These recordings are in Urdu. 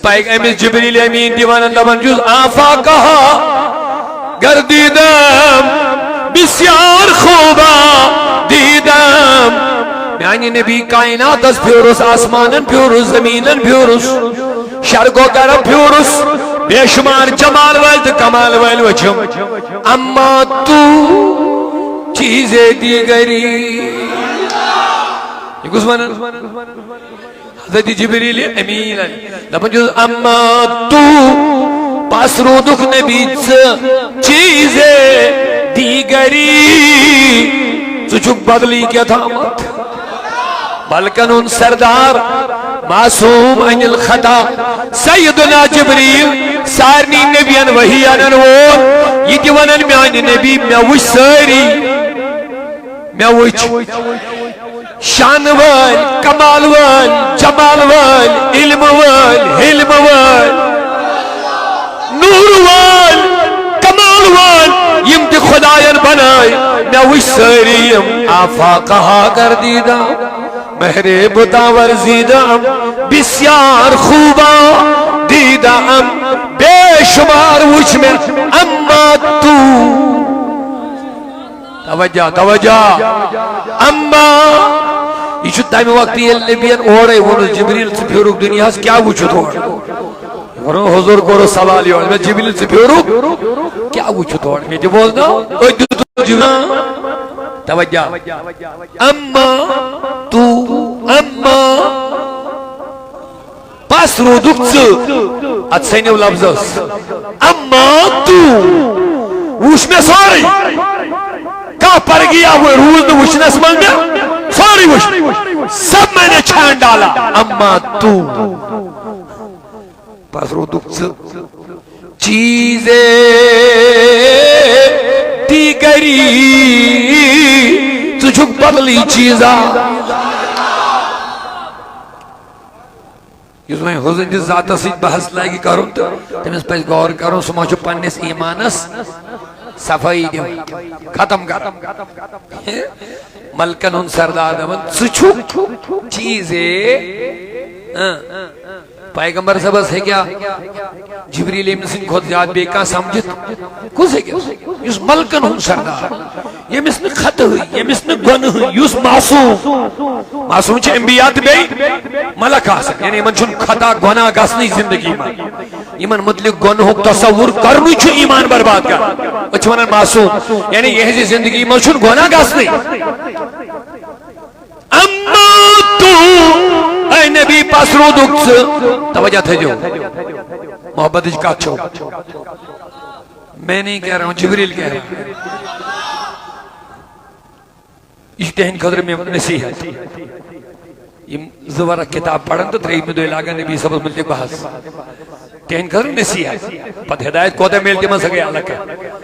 امس جبریل امین دیوان دبن جز آفاقها گردیدم بسیار خوبا دیدم میانی نبی کائنات از پیورس آسمانن پیورس زمینن پیورس شرق و غرب پیورس بے شمار جمال والد کمال والد وچم اما تو چیزیں دیگری یہ کس مانا حضرت جبریل امین لپن جو اما تو پاس رو دکھ نبیت چیزیں دیگری تو چک بدلی کیا تھا مت بلکن ان سردار معصوم عن الخطا سیدنا جبریل سارنی نبیان وحی آنن وون یہ دیوانن میان نبی میوش ساری میوش شان وال کمال وال جمال وال علم وال حلم وال نور وال کمال وال یم تی خدایان بنائی میوش ساری یم آفاقہا کر دیدہ مہرے بتاور زیدم بسیار خوبا دیدم بے شمار وچ میں اما تو توجہ اما یہ چھو تائم وقتی یہ نبیان اوڑے ونس جبریل سے پھیروک دنیا سے کیا وچھو توڑ ورن حضور کو رو سوالی ہوئے میں جبریل سے پھیروک کیا وچھو توڑ میں جو بولنا اوہ دو جنا توجہ اما تو اما پاس رو دکت اتسینیو لفظ اما تو وش میں سوری کہاں پر گیا ہوئے روز میں وشنس من میں سوری وش سب میں نے چھان ڈالا اما تو پاس رو دکت چیزیں دیگری تجھک بدلی چیزا یس میں حضرت جس ذات سید بحث لائگی کروں تمہیں پہلے غور کروں سمجھو پنیس ایمانس صفائی دیو ختم کر ملکن ان سردار دمن سچھک چیزیں پیغمبر سبس ہے کیا جبریل امسن خود زیاد بے کا سمجھت کس ہے کیا یس ملکن ہن سردار یہ مسن خط ہوئی یہ مسن گن ہوئی یس معصوم چھے انبیات بے ملک آسن یعنی من چھن خطا گناہ گسنی زندگی میں ایمان مطلق گن ہو تصور کرنی چھو ایمان برباد کر اچھ منن معصوم یعنی یہ زندگی میں چھن گناہ گسنی اما تو اے نبی پاس رو دکت توجہ تھے جو محبت اج کا چھو میں نہیں کہہ رہا ہوں جبریل کہہ رہا ہوں اشتہن قدر میں نصیحت یہ زورہ کتاب پڑھن تو ترہی میں دو علاقہ نبی سبت ملتے بحث ٹہن قدر نصیحت پت ہدایت کو دے ملتے میں سکے اللہ کہا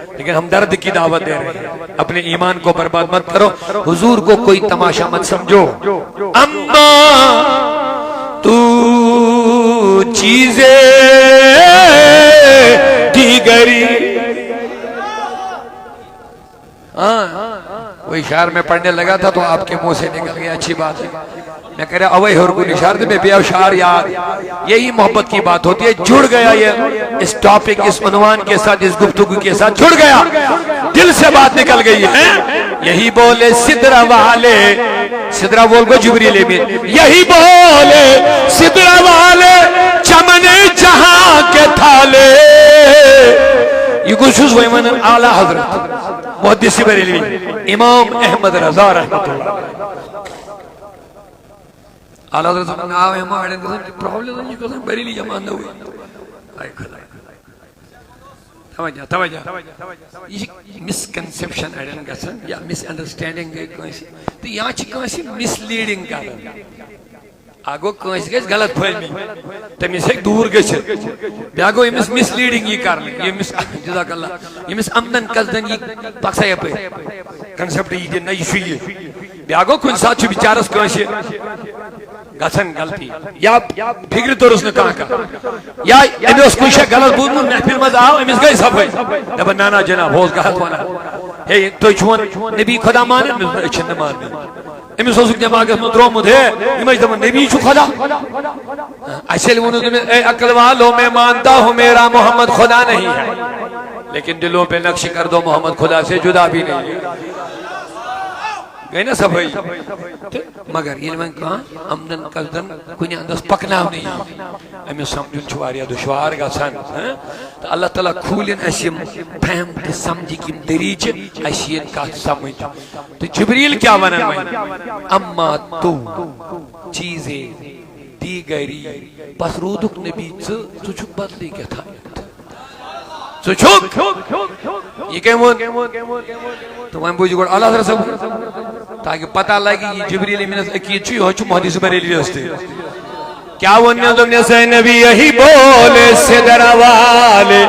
لیکن ہم درد کی دعوت دے رہے ہیں اپنے ایمان کو برباد مت کرو حضور کو کوئی تماشا مت سمجھو اما تو چیزیں دیگری وہی شعر میں پڑھنے لگا تھا تو آپ کے منہ سے نکل گیا اچھی بات ہے میں کہہ رہا اوہ ہرگو نشار دے میں بیا شعر یاد یہی محبت کی بات ہوتی ہے جڑ گیا یہ اس ٹاپک اس عنوان کے ساتھ اس گفتگو کے ساتھ جڑ گیا دل سے بات نکل گئی ہے یہی بولے صدرہ والے صدرہ بول کو جبریل امین یہی بولے صدرہ والے چمن جہاں کے تھالے یہ کچھ اس وہی من اعلیٰ حضرت محدثی بریلوی امام احمد رضا رحمت اللہ اعلیٰ حضرت نے آوے ہمارے پرابلم نہیں کسا بریلی جمان نہ ہوئی آئے کھلا توجہ یہ مسکنسپشن ایڈن گسن یا مس انڈرسٹینڈنگ گئی کونسی تو یہاں چی کونسی مس لیڈنگ کرن آگو کونسی گئی غلط پھیل میں تمیز ایک دور گئی چھے بیاگو یہ مس لیڈنگ یہ کرن یہ مس جزاک اللہ یہ مس امدن کزدن یہ پاکسا یہ پہ کنسپٹ یہ نئی شوئی بیاگو کون ساتھ چھو بیچارس کونسی گسن غلطی یا فکر تو اس نے کہاں کہا یا امیس کوئی شاہ غلط بود من محفل مز آو امیس گئی صفائی دبا نانا جناب ہوز گہت وانا ہے تو چھوان نبی خدا مانے اچھن مانے امس اوسک دماغس من ترومت ہے یہ دپان نبی چھ خدا اصل ونو تمہیں اے عقل والو میں مانتا ہوں میرا محمد خدا نہیں ہے لیکن دلوں پہ نقش کر دو محمد خدا سے جدا بھی نہیں ہے گئی نا سبھائی مگر یہ میں کہاں امدن قصدن کنی اندس پکناو نہیں امی سمجھن چھواریا دشوار گا سن تو اللہ تعالیٰ کھولن اسیم فہم تو سمجھی کم دریچ اسین کا سمجھ تو جبریل کیا ونن میں اما تو چیزیں دیگری بس رودک نبی چھ بدلی کیا تھا چھک یہ کہ تو وہاں بوجھ گوڑ اللہ رسول تاکہ پتہ لگی یہ جبریل من عقید چھو یہ محدث بریلی رستے کیا ونیا تم نے سے نبی یہی بولے صدر والے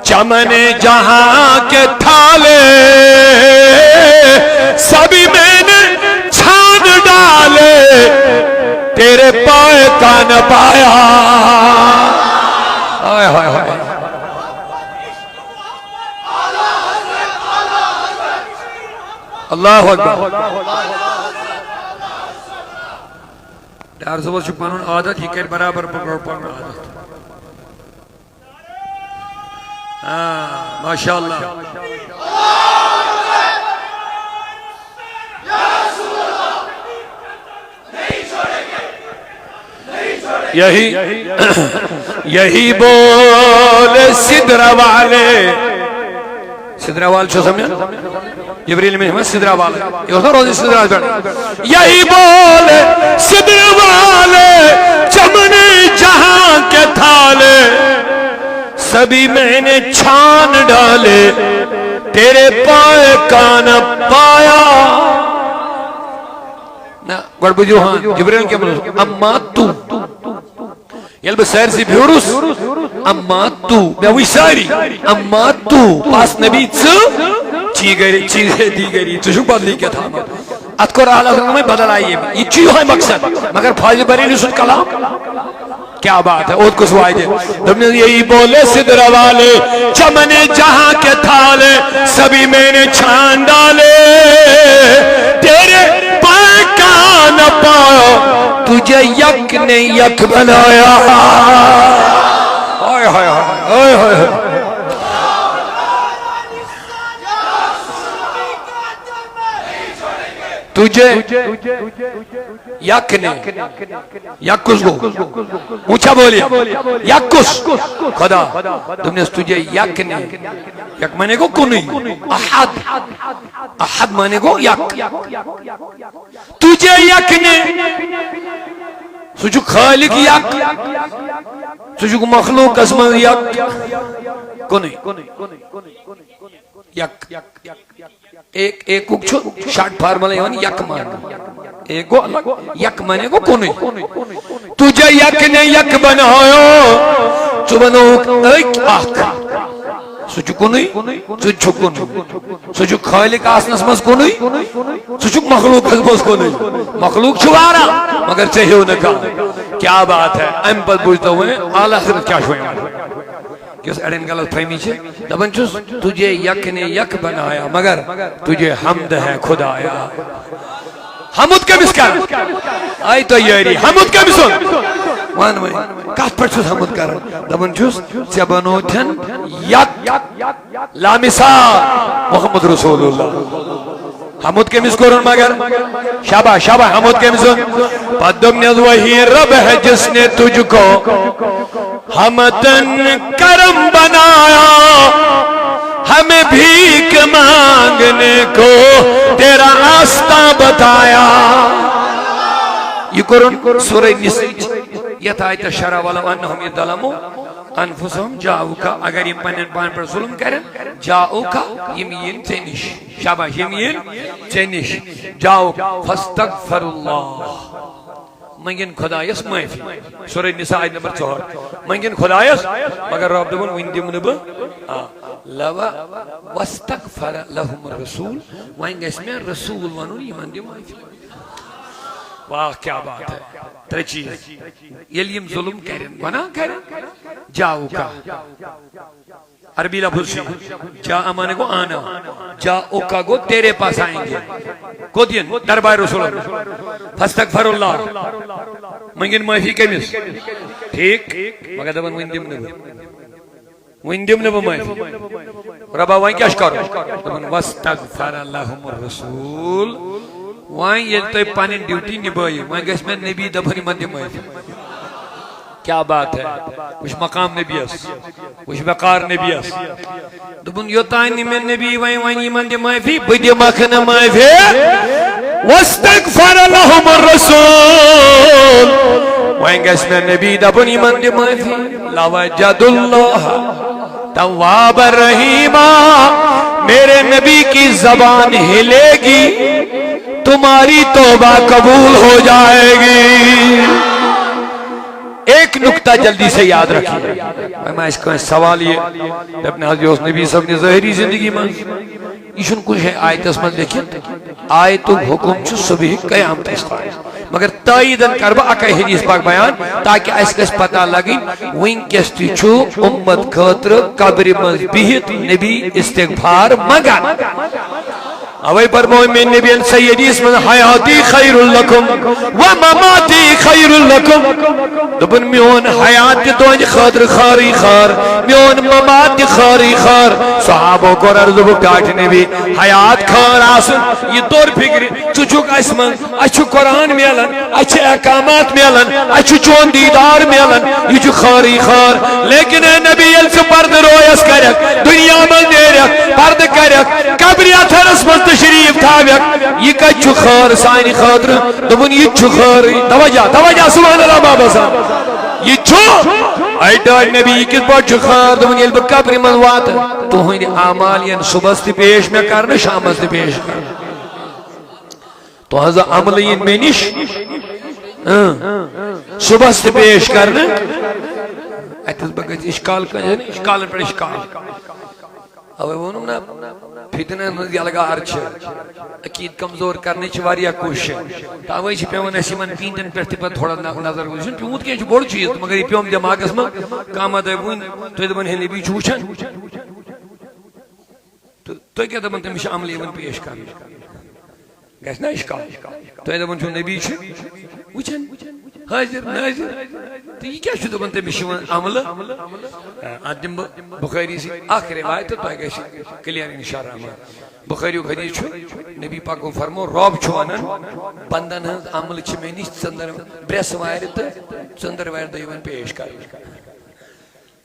چمن جہاں کے تھالے سبھی میں نے چھان ڈالے تیرے پائے کا نہ پایا آئے ہائے ہائے اللہ اکبر ڈار صبح چھپانون عادت ہی کر برابر پکڑ پڑھنا عادت ماشاءاللہ یہی بول سدرہ والے سدرہ والے چھو سمجھا جبریل میں ہمیں سدرہ والے یہ ہوتا روزی سدرہ والے یہی بول سدرہ والے چمن جہاں کے تھالے سبھی میں نے چھان ڈالے تیرے پائے کا نہ پایا گوڑ بجو ہاں جبریل کے ملوز اما تو یلب سیر سی بھیورس اما تو میں وہی ساری اما تو پاس نبی چیزیں دی گری تجھو بدلی کیا تھا اتکر آلہ صلی اللہ میں بدل آئیے یہ چیز ہے مقصد مگر فاضل بریلی سن کلام کیا بات ہے اوت کو سوائی دے تم نے یہی بولے سدرہ والے چمن جہاں کے تھالے سبھی میں نے چھان ڈالے تیرے پائے کا نہ پایا تجھے یک نے یک بنایا آئے آئے آئے آئے تجھے یک نے یکس گو اونچا بولیا یکس خدا تم نے تجھے یک نے یک مانے کو کنی احد احد مانے کو یک تجھے یک نے سجھو خالق یک سجھو مخلوق اسم یک کنی یک ایک چھو شارٹ فارمولا یعنی یک مان ایک گو الگ یک مانے کو کونی تجھے یک نے یک بنایا تو بنو ایک آخ سچو کونی سچو کونی سچو خالق آسنس مز کونی سچو مخلوق حضبوز کونی مخلوق چھوارا مگر چاہیے انہیں کہا کیا بات ہے ام پر بوجھتا ہوئے آلہ خرد کیا شوئے کس اڑین غلط فہمی چھے دبن چوس تجھے یک نے یک بنایا مگر تجھے حمد ہے خدایا حمد کے مسکر آئی تو یاری حمد کے مسکر وان میں کات پر چوس حمد کر دبن چوس چبنو تھن یک لامثال محمد رسول اللہ حمد کے مسکرون مگر شابہ شابہ حمد کے مسکر پدم نیز وہی رب ہے جس نے تجھ کو حمدن کرم بنایا ہمیں بھیک مانگنے کو تیرا راستہ بتایا یہ قرآن سورہ نساء یہ تھا آیت شرع والا انہم یظلموا انفسهم جاؤکا اگر یہ پنن پان پر ظلم کریں جاؤکا یمین چینش شاباش یمین چینش جاؤ فاستغفر اللہ منگن خدایس معافی سورہ نساء آیت نمبر 4 منگن خدایس مگر رب دبن وین دی منب لوا واستغفر لهم الرسول وین گیس میں رسول ونو ایمان دی معافی واہ کیا بات ہے ترے چیز یلیم ظلم کریں گناہ کریں جاؤ کا عربی لفظ سی جا امانے کو آنا، جا اوکا کو تیرے پاس آئیں گے، کو دین دربار رسول اللہ فاستغفر اللہ منگن معافی کمیس ٹھیک مگر دبن وین دم معافی ربا وائن کیا شکارو دبن واستغفر اللہم الرسول وائن یہ تو پانین ڈیوٹی نبائی وائن گیس میں نبی دبنی من دم معافی کیا بات ہے کچھ مقام نبی اس کچھ وقار نبی اس دبن یوتائنی میں نبی وائن ایمان دی معافی بدی مکھن معافی واستغفر لهم الرسول وائن گیس میں نبی دبن ایمان دی معافی لوجد اللہ تواب الرحیم میرے نبی کی زبان ہلے گی تمہاری توبہ قبول ہو جائے گی۔ ایک نکتہ جلدی سے یاد رکھیے میں اس کا سوال یہ اپنے حضرت نبی صلی اللہ علیہ وسلم نے ظاہری زندگی میں ایشن کچھ ہے آیت اس میں دیکھیں آیت حکم چھو صبح قیامت استعائے مگر تائیدن کربا اکا حدیث پاک بیان تاکہ اس کس پتہ لگی وین کستی چھو امت خاطر قبر مذبیت نبی استغفار مگن اوے فرمائے میں نبی سیدی اس میں حیاتی خیر لکم ومماتی خیر لکم دبن میون حیات تو انج خاطر خاری خار میون ممات خاری خار صحابوں کو عرض بکاٹ نبی حیات خار آسن یہ دور فکر چچک اسمن اچھو قرآن میلن اچھے احکامات میلن اچھو چون دیدار میلن یہ جو خاری خار لیکن اے نبی سے پرد رویس کرک دنیا میں نیرک پرد کرک قبریات رسمت تشریف تھاویک یہ کچھ خار سائنی خاطر دبن یہ چھخار توجہ سبحان اللہ بابا صاحب یہ چھو ایڈار نبی کس بار چھخار دبن یہ قبر من وات تو ہی اعمال ین صبح سے پیش میں کرنا شام سے پیش کرنا تو ہزا عمل ین میں نش صبح سے پیش کرنا ایتس بگت اشکال کرنا اشکال پر اشکال اوے وونم نا فتنہ نزی الگا ارچ عقید کمزور کرنے چھ واریا کوشش تاوے چھ پیون اسی من پیندن پر تہ تھوڑا نظر وچن پیوت کی چھ بڑ چیز مگر یہ پیوم دماغس من کام دے وین تو دبن ہلی بھی چوچن تو کیا دبن تم عمل ایون پیش کرنا گژھِ نا اشکال تو دبن چھ نبی چھ وچن حاضر ناظر تو یہ کیا چھو دبن تم عمل آدم بخاری سی آخر روایت تو گئی کلیئر انشاءاللہ رحمان بخاری و حدیث چھو نبی پاک کو فرمو روب چھوانن بندن ہنز عمل چھ میں نیست چندر بریس وائرت چندر وائر دیون پیش کر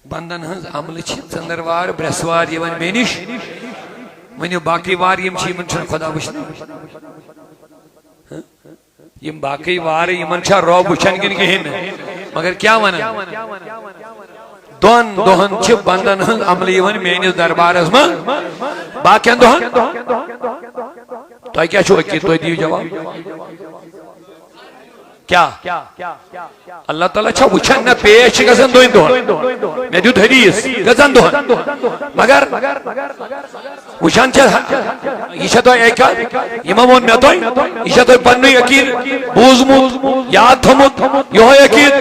بندن ہنز عمل چھ چندر وار بریس وار یون میں نیش ونیو باقی وار یم چھ من چھن خدا وشن یم باقی وار یمن چھا روب وچھن گن گہن مگر کیا ونا دون دوہن چھ بندن ہن عملی ون مینس دربار اس میں باقیان دوہن تو کیا چھو اکی تو دیو جواب کیا اللہ تعالیٰ چھا وچھن نہ پیش گزن دوئن دوہن میں دیو حدیث گزن دوہن مگر وچھن چھا یہ چھا تو ایکا امامون میں توئی یہ چھا تو پنوی اکیر بوزمود یاد تھمود یہ اکیر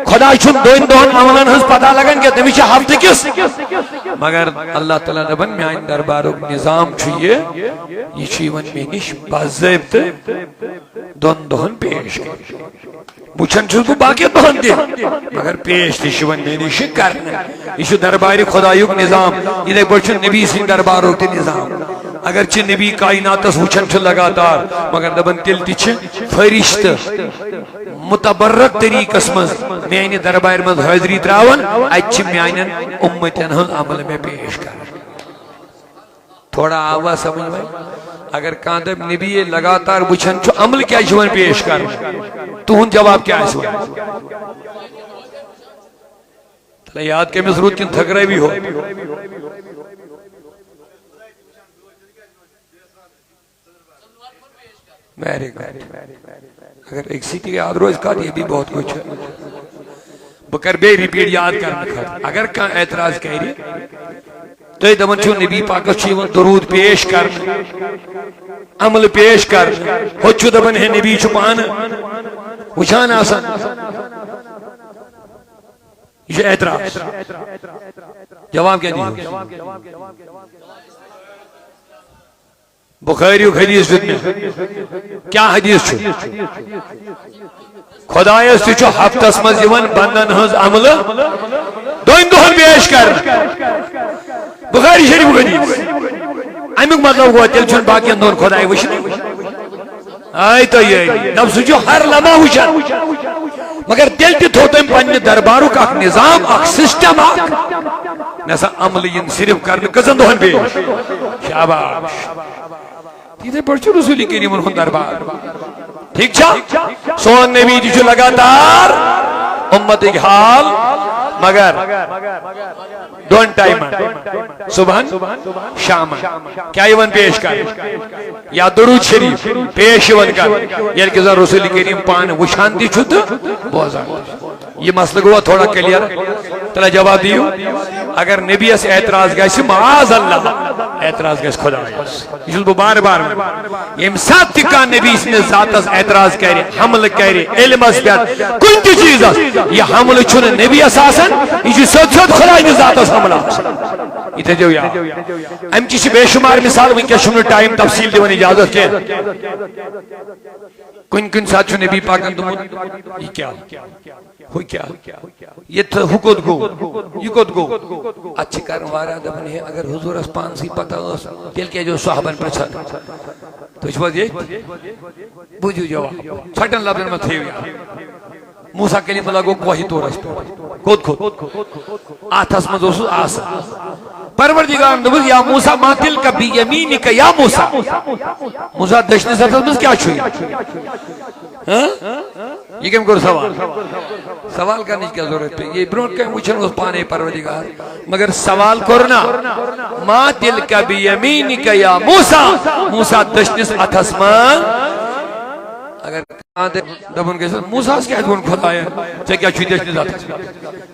خدا چھن دوئن دوہن عملان ہنس پتہ لگن کہ تمیشہ ہفتے کس مگر اللہ تعالیٰ نبن میں آئین دربارو نظام چھوئے یہ چھوئے میں نش باضیبت دون دوہن پیش کر بچھن چھو کو باقی دوہن دے مگر پیش تی شون میں نش کرنا یہ چھو درباری خدایوک نظام یہ دیکھ بچھن نبی سن دربارو تی نظام اگرچہ نبی کائناتس وچھن چھ لگاتار مگر دبن تل تی چھ فرشت متبرک طریقس مز میانی دربار مز حاضری تراون اچھ میانن امتن ہن عمل میں پیش کر تھوڑا آواز سمجھ میں اگر کاندب نبی لگاتار وچھن چھ عمل کیا جوان پیش کر تو ہن جواب کیا ہے تلا یاد کے میں ضرورت کن تھک رہے بھی ہو اگر ایک سیٹی یاد رو اس کا یہ بھی بہت کچھ ہے بکر بے ریپیٹ یاد کرنا کھا اگر کان اعتراض کہہ رہی تو یہ دمن چھو نبی پاکس چھو درود پیش کرنا عمل پیش کرنا ہو چھو دمن ہے نبی چھو پانا وچھان آسان یہ اعتراض جواب کیا دیجیے بخاری حدیث کیا حدیث خدایس تہ ہفتس مز بندن ہز عمل دون دہن پیش کر بخاری شریف حدیث امیک مطلب گو تیل باقی دون خدائی وچن آئی تو یہ دب سہ ہر لمحہ وچان مگر تیل تہ تھو تم پنہ دربارک اخ نظام اخ سسٹم اخ نسا عمل ین صرف کرنے کزن دہن پیش شاباش تیتھے پڑھ رسول کریم ہند دربار ٹھیک چھا سون نبی جی لگاتار امت حال مگر دون ٹائم صبح شام کیا یون پیش کر یا درود شریف پیش یون کر یعنی کہ رسول کریم پان وچھان تہ چھ تہ بوزان یہ مسئلہ گوا تھوڑا کلیئر تلا جواب دیو اگر نبی اس اعتراض گئے معاذ اللہ اعتراض گئے خدا یہ بار بار یم سات کا نبی اس میں ذات اس اعتراض کرے حمل کرے علم اس بیت کن تی چیز یہ حمل چھن نبی اساسن یہ سچ سچ خدا نے ذات اس حمل یہ جو یا ام کی بے شمار مثال ون کے شن ٹائم تفصیل دیون اجازت کے کن ساتھ چھ نبی پاکن تم یہ کیا ہوئی کیا یہ تو حکوت گو یہ کت گو اچھی کرن وارا دپن ہے اگر حضور اس پان سی پتہ اس تیل کے جو صحابن پرچھن تو اس وقت یہ بوجھو جواب چھٹن لبن میں تھے موسیٰ کلیم لگو کوہی تورس کود آتھس مزوسو آسا پروردگار نے یا موسیٰ ما تلک بیمینک یا موسیٰ موسیٰ دشن ساتھ مز کیا چھوئی یہ کم کرو سوال کرنے کی ضرورت پہ یہ برونٹ کہیں مجھن اس پانے پروردگار مگر سوال کرنا ما تلک بیمینک یا موسیٰ موسیٰ دشن اتھس من اگر دبن کے ساتھ موسیٰ اس کے ادھون خدا ہے چاہے کیا چھوئی دشن ذات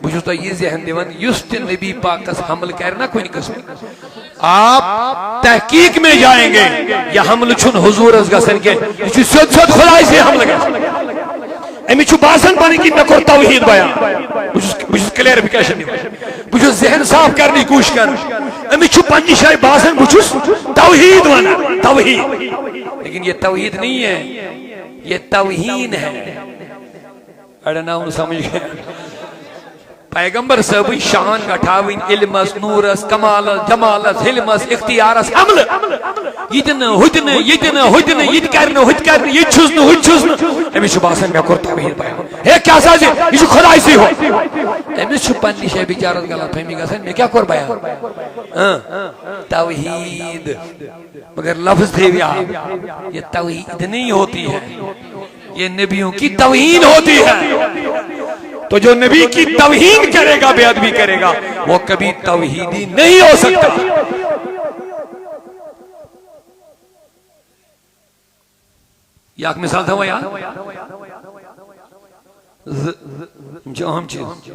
بجھو تو یہ ذہن دیون یست نبی پاک اس حمل کرنا کوئی نہیں قسم آپ تحقیق میں جائیں گے یا حمل چھن حضور اس گسن کے یہ سوچ سوچ خدا سے حمل کرنا امی چھو باسن پانے کی نکر توحید بیان بجھو کلیرفیکیشن بجھو ذہن صاف کرنے کی کوشش کر امی چھو پنجی شاہ باسن بجھو توحید وانا توحید لیکن یہ توحید نہیں ہے یہ توہین ہے اڑنا ہوں سمجھ گئے پیغمبر صاحب شان گٹھاوین علمس نورس کمالس جمالس حلمس اختیارس حمل یتن ہتن یتن ہتن یت کرن ہت کرن یہ چھسن ہت چھسن امی چھ باسن میں کر توحید بیان ہے کیا ساز یہ چھ خدا سے ہو امی چھ پنی شے بیچارت غلط فہمی گسن میں کیا کر بیان توحید مگر لفظ تھے یہ توحید نہیں ہوتی ہے یہ نبیوں کی توہین ہوتی ہے تو جو نبی کی توہین کرے گا بے ادبی کرے گا وہ کبھی توحیدی نہیں ہو سکتا یہ ایک مثال تھا وہ یاد جو ہم چیز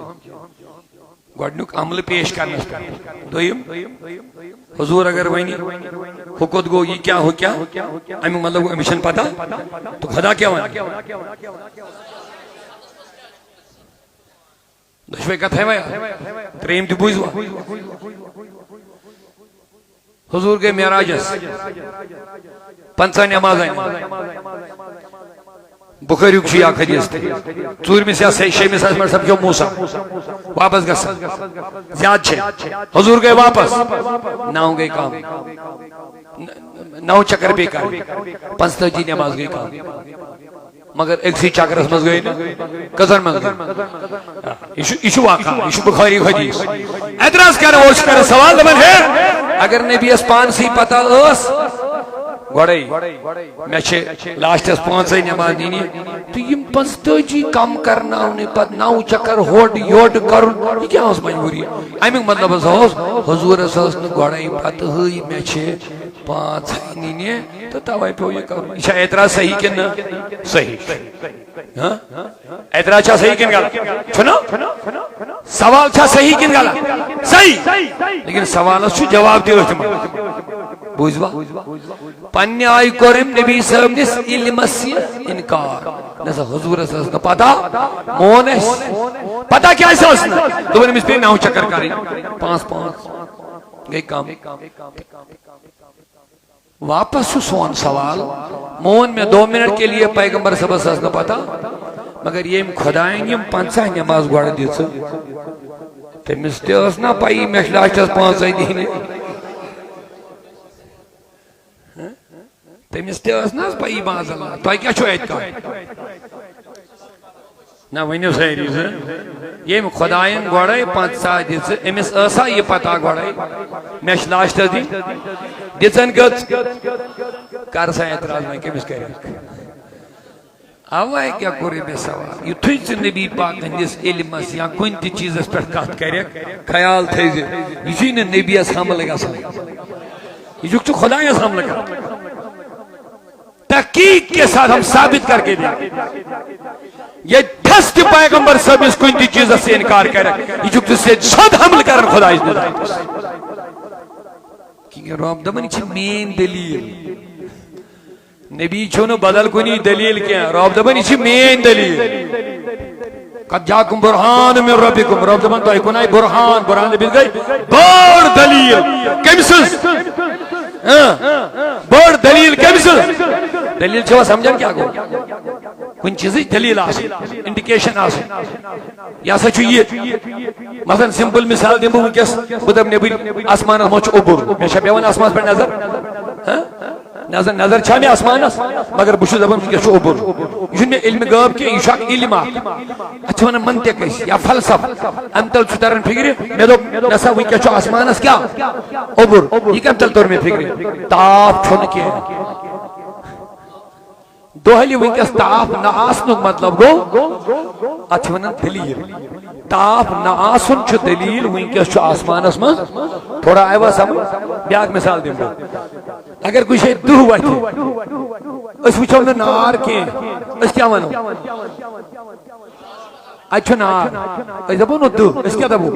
گوڑنک عمل پیش کرنا دویم حضور اگر وینی حکوت گو یہ کیا ہو کیا امی مطلب امیشن پتا تو خدا کیا وانا دشوے کا تھے ویا تریم تی بوئیز ہوا حضور کے معراجس پنسا نماز آئیں بخاری کشی آخر حدیث تھے چور میں سے شیع میں سے سب جو موسیٰ واپس گا زیاد چھے حضور گئے واپس ناؤں گئے کام ناؤں چکر بے کام پنستا جی نماز گئے کام مگر ایک سی چاکر اسمز گئے قذر مز گئے ایشو واقع ایشو بخاری حدیث اعتراض کر ووش کر سوال دبن ہے اگر نبی اسپان سی پتا اس گوڑائی میں چھے لاشت اس پانسائی نماز دینی تو یہ پنستوجی کم کرنا انہیں پت ناو چکر ہوڑ یوڑ کرن یہ کیا اس مجبوری ہے ایمیں مطلب اس حضور اساس نے گوڑائی پت ہوئی میں چھے پانسائی نینی تو تاوائی پہ یہ کرن اچھا اعتراض صحیح کن صحیح اعتراض چھا صحیح کن گالا چھنا سوال چھا صحیح کن گالا صحیح لیکن سوال اس چھو جواب دیو احتمال بوجھوا پنی آئی کرم نبی صاحب نس علم سے کار نسا حضور اسنا پتا مون اس پتا کیا اس اسنا تو نے مس پہ 9 چکر کری 5 گئی کام واپس سون سوال مون میں 2 منٹ کے لیے پیغمبر صاحب اسنا پتا مگر یہ خدائیں یم 50 نماز گوڑ دیت تمس تہ اس نا پائی مے لاسٹس 5 دین تمس تہ اس نا پائی باز اللہ تو کیا چھو ایت کا نا ونیو ساری یم خدائن گوڑے 5 دیت امس اسا یہ پتہ گوڑے مے لاسٹس دی دتن گت کر سا اعتراض میں کمس کرے آوائی کیا کوری میں سوال یہ تھوئی سے نبی پاک ہندس علمس یا کن تی چیز اس پر کات کرے خیال تھے یہ چیز نبی اس حمل لگا سا یہ جو تو خدا اس حمل لگا تحقیق کے ساتھ ہم ثابت کر کے دیں یہ دست پیغمبر سب اس کن تی چیز سے انکار کرے یہ جو تو سے شد حمل کرن خدا اس نے کیونکہ رب دمانی چھ مین دلیل نبی چھونا بدل کنی دلیل کیا رب دبانی چھ مین دلیل قد جاکم برحان من ربکم رب دبان تو اکنائی برحان نبی گئی بڑ دلیل کمسز بڑ دلیل کمسز دلیل چھوا سمجھن کیا گو کن چیزی دلیل آسی انڈیکیشن آسی یا سچو یہ مثلا سمپل مثال دیں بھو کس بدب نبی آسمان موچ عبور میں شبیوان آسمان پر نظر چھا میں آسمان مگر بشو زبان کیا چھو عبور یہ میں علم غاب کے ایشاک علم اچھا وانا منطق ہے یا فلسف امتل چھترن فکری میں دو نسا ہوئی کیا چھو آسمان اس کیا عبور یہ کم تل طور میں فکری تاپ چھونے کے دوہلی ہوئی کیا تاپ نہ آسنو مطلب گو اچھا وانا دلیل تاپ نہ آسن چھو دلیل ہوئی کیا چھو آسمان اس میں تھوڑا آئے وہ سمجھ بیاک مثال دیں گا اگر کوئی شاید دو ہوا تھے اس وچھو نے نار کے اس کیا منو اچھو نار اس دبو نو دو اس کیا دبو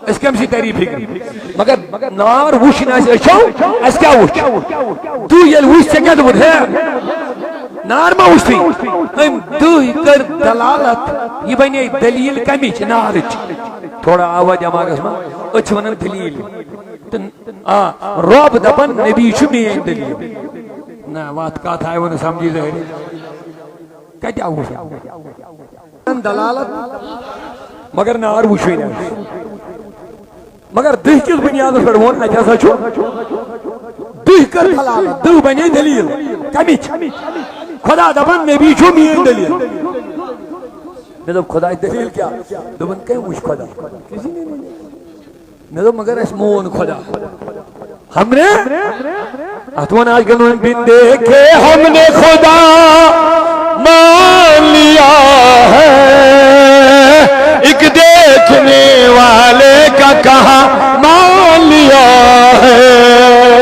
اس کیا ہمسی تیری فکر مگر نار وش ناس اچھو اس کیا وش دو یل وش سے کیا دبو ہے نار ما وش تھی ہم دو کر دلالت یہ بنی دلیل کمی چھ نار چھ تھوڑا آواز آماغ اس میں اچھو نا دلیل رب دپن نبی چھو مین دلیل نا وات کا تھا وہ نہ سمجھی ظاہری کیا وہ دلالت مگر نار وچھوئی نہ مگر دہ کس بنیاد پر وون اچھا سا چھو دہ کر دلالت دہ بنی دلیل کمی خدا دپن نبی چھو مین دلیل میں دب خدا دلیل کیا دپن کہیں وچھ خدا کسی نے میں تو مگر اس مون خدا ہم نے اتوان آج گلوں بن دیکھے ہم نے خدا مان لیا ہے ایک دیکھنے والے کا کہا مان لیا ہے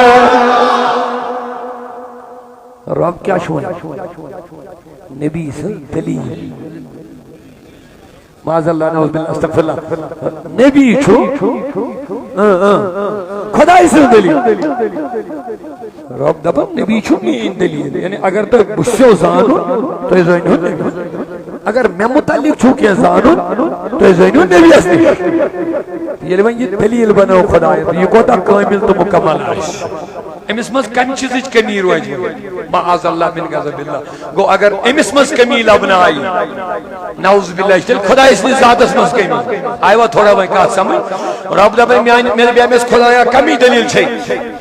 رب کیا شونا نبی سے دلیل معاذ اللہ نعوذ باللہ استغفر اللہ نبی چھو خدا اسے دلیل رب دبن نبی چھو مین دلیل یعنی اگر تو بشو زانو تو یہ زینو نبی اگر میں متعلق چھو کیا زانو تو یہ زینو نبی اس نے یہ دلیل بناو خدا یہ کوتا کامل تو مکمل آئیش امس مز کم چیزی کمی روی معاذ اللہ من غضب اللہ گو اگر امس مز کمی لبنا آئی نعوذ باللہ تیل خدا اس نے ذات اس مز کمی آئیوا تھوڑا بھائی کہا سمجھ رب دبن میرے بیام اس خدا یا کمی دلیل چھے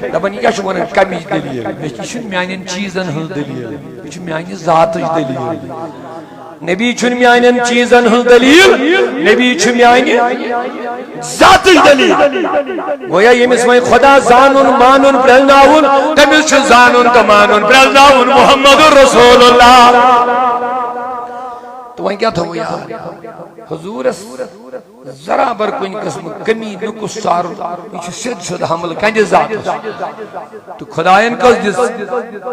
دبن یہ کیا شمانا کمی دلیل یہ شن میانین چیزن ہل دلیل یہ شن میانین ذات دلیل نبی چھن میانین چیزن ہل دلیل نبی چھن میانین ذات دلیل گویا یہ مسمائی خدا زانون مانون پرلناون تمیز چھن زانون تمانون پرلناون محمد رسول اللہ تو وہیں کیا تھا وہ یار حضور ذرا بر کوئی قسم کمی نکس سارو یہ شد شد حمل کنج ذات تو خدایان کس جس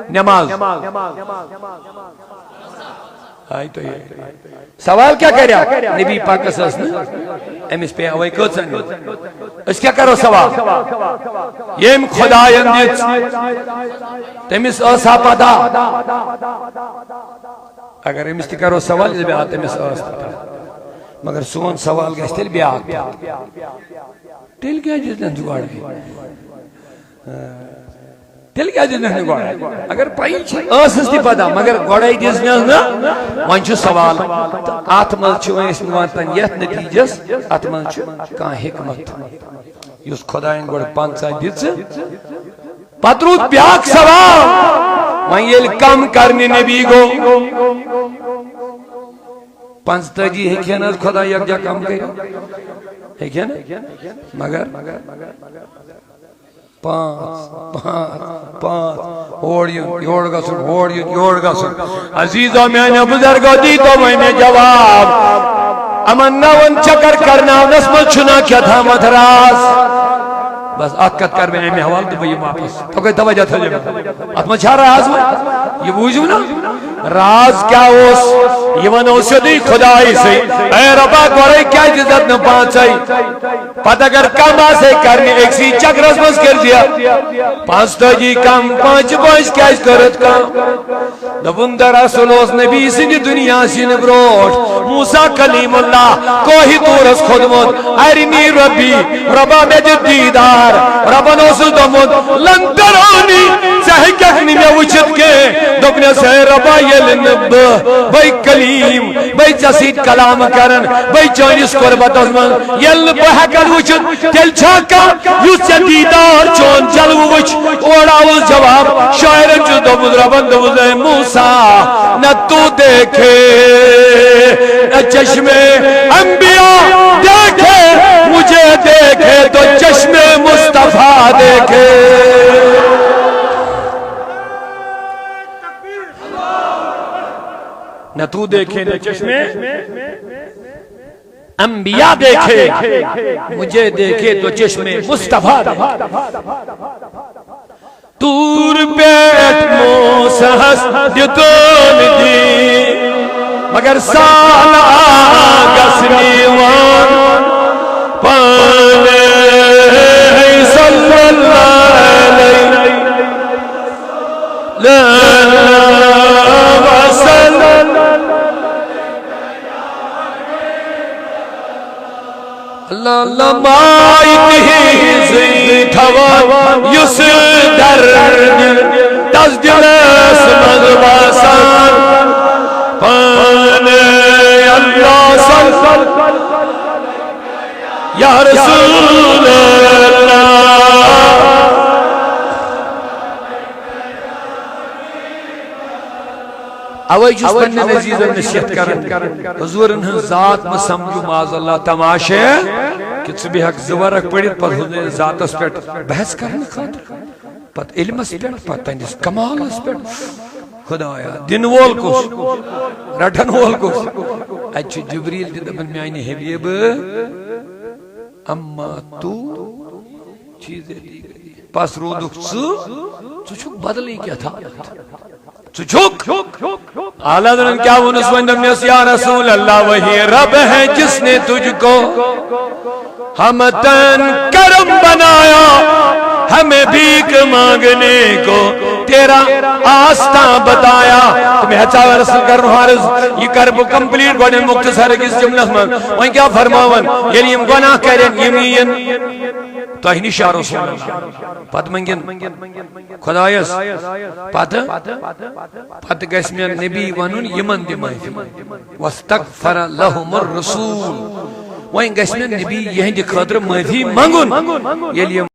نماز آئی تو یہ سوال کیا کہہ رہا نبی پاک اساس نے امس پہ آوائی کت سنگی اس کیا کرو سوال یہ خدایان دیت تمس اسا پدا اگر امس تہ کرو سوال بے تمس مگر سون سوال گژھِ تیٚلہِ بیٛاکھ تیٚلہِ کیٛازِ دِژنَس گۄڈٕ تیٚلہِ کیٛازِ دِژنَس نہٕ گۄڈٕ اگر پَیی چھِ ٲسٕس تہِ پتہ مگر گۄڈَے دِژنَس نہٕ وۄنۍ چھُ سوال تہٕ اَتھ منٛز چھِ وۄنۍ أسۍ واتان یَتھ نٔتیٖجَس اَتھ منٛز چھُ کانٛہہ حکمت یُس خۄدایَن گۄڈٕ 50 دِژٕ پتہٕ روٗد بیٛاکھ سوال وۄنۍ ییٚلہِ کم کرنہِ نبی گوٚو 45 ہیٚکہِ نہٕ حظ خۄدا یکجا کم کٔرِتھ ہیٚکہِ نا مگر 5 اور یُن یور گژھُن اور یُن یور گژھُن عزیٖزو میٛانیو بُزرگو دیٖتو وۄنۍ مےٚ جواب یِمن نوَن چکر کرناونس منٛز چھُنا کیٛاہتامتھ راز بس اکھ کتھ کر میں امہِ حوالہٕ تہٕ بہٕ یِمہٕ واپس تو گٔے توجہ تھٲیزیو اتھ منٛز چھا راز وۄنۍ یہِ بوٗزِو نا راز کیٛاہ اوس یہِ ونو سیوٚدُے خۄدایسٕے اے رۄبا گۄڈَے کیٛازِ دِژٕتھ نہٕ 5 پتہٕ اگر کم آسے کرنہِ أکسٕے چکرس منٛز کٔرزِ 45 کم 5 کیٛازِ کٔرٕتھ کم دوٚپُن دراصل اوس نبی سٕنٛدِ دُنیاہس یِنہٕ برٛونٛٹھ موسیٰ کلیم اللہ کوہِ طوٗرس کھوٚتمُت ارنی ربی رۄبا مےٚ دِ دیٖدار ربن اوسُس دوٚپمُت لن ترونی ژٕ ہیٚککھ نہٕ مےٚ وٕچھِتھ کینٛہہ دوٚپنس ہے رۄبا ییٚلہِ نہٕ بہٕ کلیم بہٕ ژےٚ سۭتۍ کلام کران بہٕ چٲنِس قربتس منٛز ییٚلہِ نہٕ بہٕ ہیٚکن وٕچھِتھ تیٚلہِ چھا کانٛہہ یُس ژےٚ دیٖدار چون جلوٕ وٕچھ اورٕ آوُس جواب شاعرن چھُ دوٚپمُت ربن دوٚپُس اے موسیٰ نہ تو دیکھے نہ چشمے انبیاء دیکھے مجھے دیکھے تو چشمے مصطفیٰ دیکھے نہ تو دیکھے نہ چشمے انبیاء دیکھے مجھے دیکھے تو چشمے مصطفیٰ طور پیٹھ موسیٰ دیتون دی مگر سال آگس نیوان پانے صلی اللہ علیہ وسلم اللہ لمائتی زیتھوان یس درد تزدنس مغباسان پانے اللہ صلی یا رسول اللہ اوے جس پننے عزیزن نصیحت کرن حضورن ہن ذات میں سمجھو معاذ اللہ تماشے کہ ژٕ بیہکھ 2 ورق پڑھت پتہٕ حضور ذاتس پٮ۪ٹھ بحث کرن خاطر پتہٕ علمس پٮ۪ٹھ پتہٕ تہنٛدِس کمالس پٮ۪ٹھ خدایا دن وول کُس رٹن وول کُس اتہِ چھُ جبریل تہِ دپان میانہِ حبیب اما تو چیز پس رودُکھ ژٕ چھُکھ بدلٕے کیٛاہتام ژٕ چھُکھ اعلیٰ حضرت کیا وونُس وۄنۍ دوٚپنس یا رسول اللہ وہی رب ہے جس نے تجھ کو ہمتن کرم بنایا ہمیں بھیک مانگنے کو تیرا آستان بتایا تمہیں ہچاو رسل کرن حارض یہ کر بہ کمپلیٹ گوڑن مختصر کس جملس من وہیں کیا فرماون یعنی یم گناہ کرن یمین تۄہہِ نِش یا رسول اللہ پتہٕ منگن خدایس پتہٕ گژھِ مےٚ نبی ونُن یمن دِ معٲفی واستغفر لهم الرسول وۄنۍ گژھِ مےٚ نبی یہنٛدِ خٲطرٕ معٲفی منگُن ییٚلہِ